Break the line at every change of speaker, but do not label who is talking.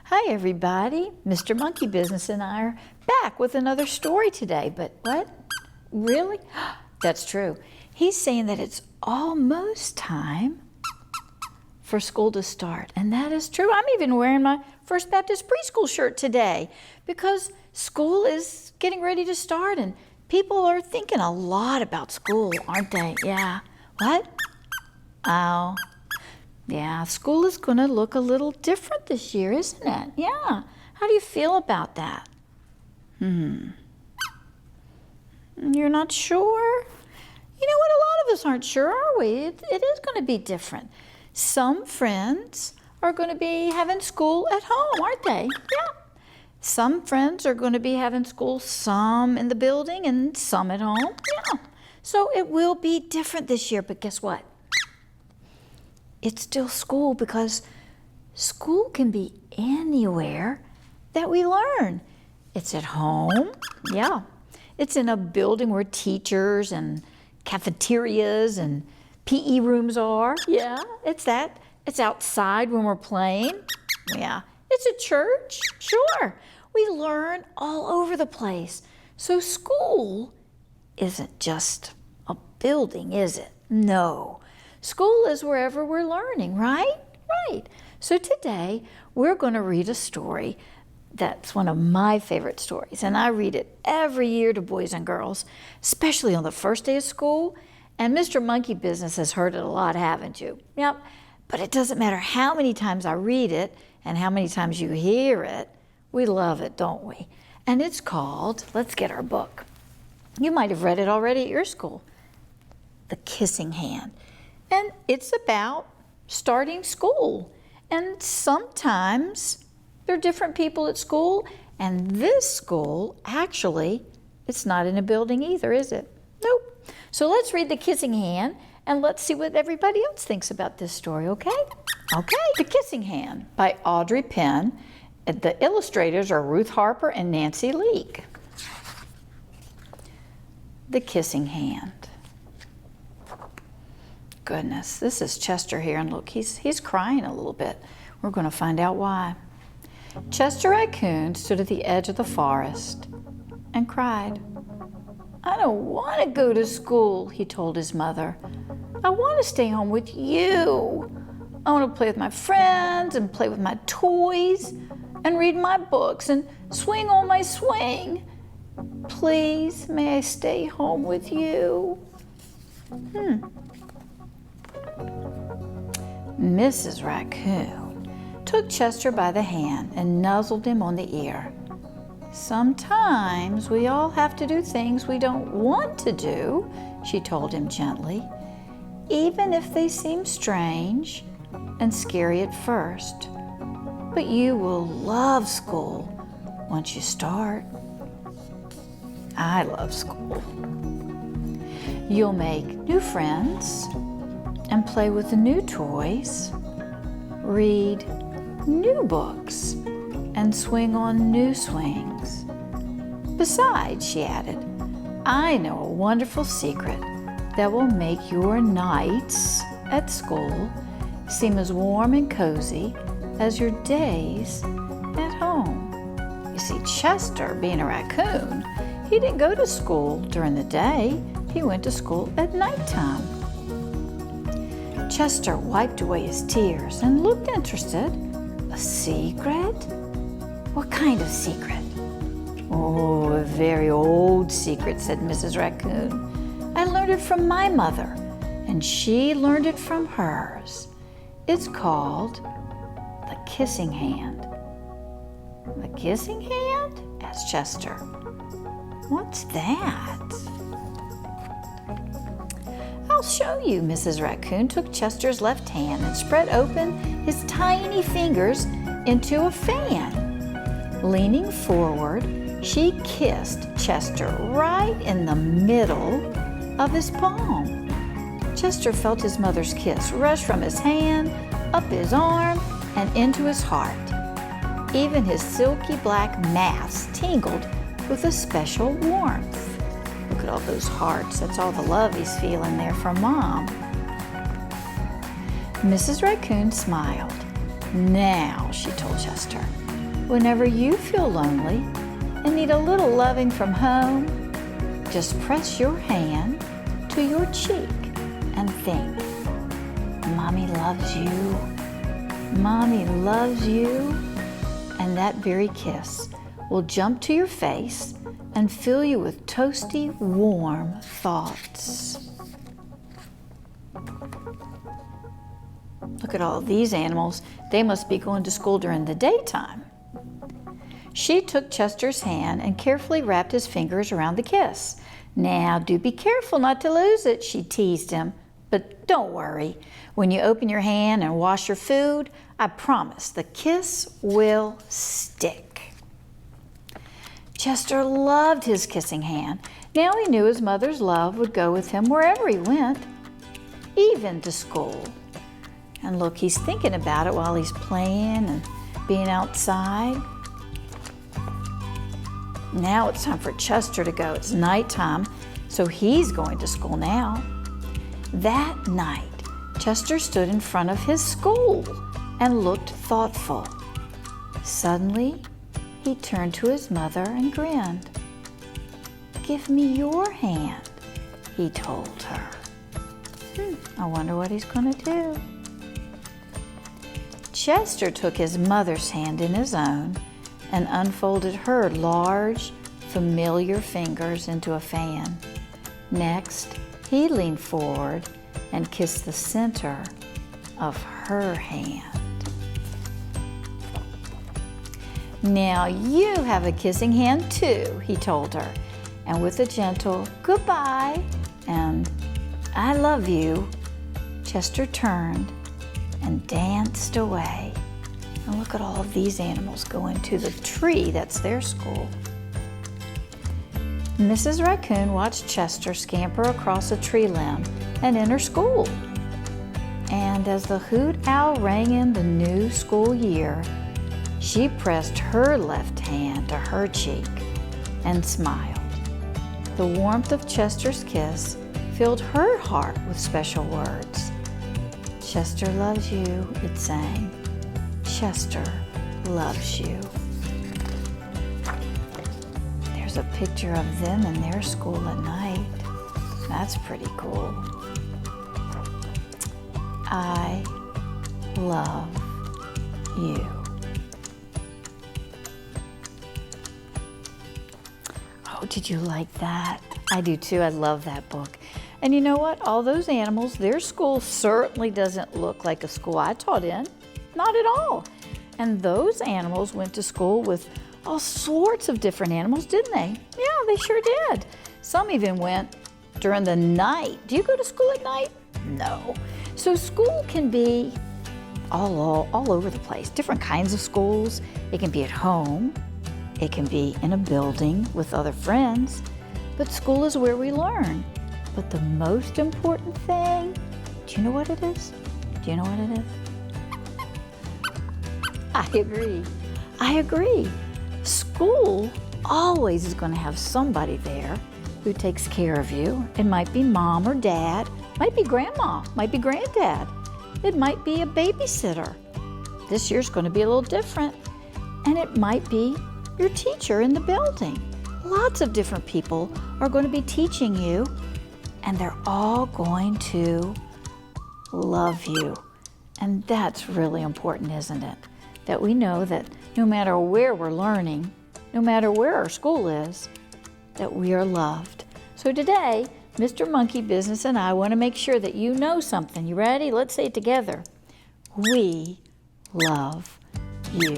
Hi everybody, Mr. Monkey Business and I are back with another story today, but what? Really? That's true. He's saying that it's almost time for school to start, and that is true. I'm even wearing my First Baptist preschool shirt today because school is getting ready to start and people are thinking a lot about school, aren't they? Yeah. What? Oh. Yeah, school is going to look a little different this year, isn't it? Yeah. How do you feel about that? You're not sure? You know what? A lot of us aren't sure, are we? It is going to be different. Some friends are going to be having school at home, aren't they? Yeah. Some friends are going to be having school, some in the building and some at home. Yeah. So it will be different this year, but guess what? It's still school because school can be anywhere that we learn. It's at home, yeah. It's in a building where teachers and cafeterias and PE rooms are, yeah. It's that. It's outside when we're playing, yeah. It's a church, sure. We learn all over the place. So school isn't just a building, is it? No. School is wherever we're learning, right? Right. So today we're going to read a story that's one of my favorite stories, and I read it every year to boys and girls, especially on the first day of school. And Mr. Monkey Business has heard it a lot, haven't you? Yep. But it doesn't matter how many times I read it and how many times you hear it. We love it, don't we? And it's called, let's get our book. You might have read it already at your school, The Kissing Hand. And it's about starting school. And sometimes there are different people at school. And this school, actually, it's not in a building either, is it? Nope. So let's read The Kissing Hand and let's see what everybody else thinks about this story, okay? Okay. The Kissing Hand by Audrey Penn. The illustrators are Ruth Harper and Nancy Leake. The Kissing Hand. Goodness, this is Chester here, and look, he's crying a little bit. We're going to find out why. Chester Raccoon stood at the edge of the forest and cried. I don't want to go to school, he told his mother. I want to stay home with you. I want to play with my friends and play with my toys and read my books and swing on my swing. Please, may I stay home with you? Mrs. Raccoon took Chester by the hand and nuzzled him on the ear. Sometimes we all have to do things we don't want to do, she told him gently, even if they seem strange and scary at first. But you will love school once you start. I love school. You'll make new friends and play with the new toys, read new books, and swing on new swings. Besides, she added, I know a wonderful secret that will make your nights at school seem as warm and cozy as your days at home. You see, Chester, being a raccoon, he didn't go to school during the day. He went to school at nighttime. Chester wiped away his tears and looked interested. A secret? What kind of secret? Oh, a very old secret, said Mrs. Raccoon. I learned it from my mother, and she learned it from hers. It's called The Kissing Hand. The Kissing Hand? asked Chester. What's that? I'll show you. Mrs. Raccoon took Chester's left hand and spread open his tiny fingers into a fan. Leaning forward, she kissed Chester right in the middle of his palm. Chester felt his mother's kiss rush from his hand, up his arm, and into his heart. Even his silky black mask tingled with a special warmth. Look at all those hearts. That's all the love he's feeling there from Mom. Mrs. Raccoon smiled. Now, she told Chester, whenever you feel lonely and need a little loving from home, just press your hand to your cheek and think, Mommy loves you. Mommy loves you. And that very kiss will jump to your face and fill you with toasty, warm thoughts. Look at all these animals. They must be going to school during the daytime. She took Chester's hand and carefully wrapped his fingers around the kiss. Now, do be careful not to lose it, she teased him. But don't worry. When you open your hand and wash your food, I promise the kiss will stick. Chester loved his kissing hand. Now he knew his mother's love would go with him wherever he went, even to school. And look, he's thinking about it while he's playing and being outside. Now it's time for Chester to go. It's nighttime, so he's going to school now. That night, Chester stood in front of his school and looked thoughtful. Suddenly, he turned to his mother and grinned. "Give me your hand," he told her. I wonder what he's going to do. Chester took his mother's hand in his own and unfolded her large, familiar fingers into a fan. Next, he leaned forward and kissed the center of her hand. "Now you have a kissing hand too," he told her. And with a gentle goodbye and "I love you," Chester turned and danced away. And look at all of these animals going to the tree that's their school. Mrs. Raccoon watched Chester scamper across a tree limb and enter school. And as the hoot owl rang in the new school year, she pressed her left hand to her cheek and smiled. The warmth of Chester's kiss filled her heart with special words. "Chester loves you," it sang. "Chester loves you." There's a picture of them in their school at night. That's pretty cool. I love you. Oh, did you like that? I do too. I love that book. And you know what? All those animals, their school certainly doesn't look like a school I taught in. Not at all. And those animals went to school with all sorts of different animals, didn't they? Yeah, they sure did. Some even went during the night. Do you go to school at night? No. So school can be all over the place. Different kinds of schools. It can be at home. It can be in a building with other friends. But school is where we learn. But the most important thing, do you know what it is? Do you know what it is? I agree. I agree. School always is going to have somebody there who takes care of you. It might be mom or dad, might be grandma, might be granddad. It might be a babysitter. This year's going to be a little different. And it might be your teacher in the building. Lots of different people are going to be teaching you, and they're all going to love you. And that's really important, isn't it? That we know that no matter where we're learning, no matter where our school is, that we are loved. So today, Mr. Monkey Business and I want to make sure that you know something. You ready? Let's say it together. We love you.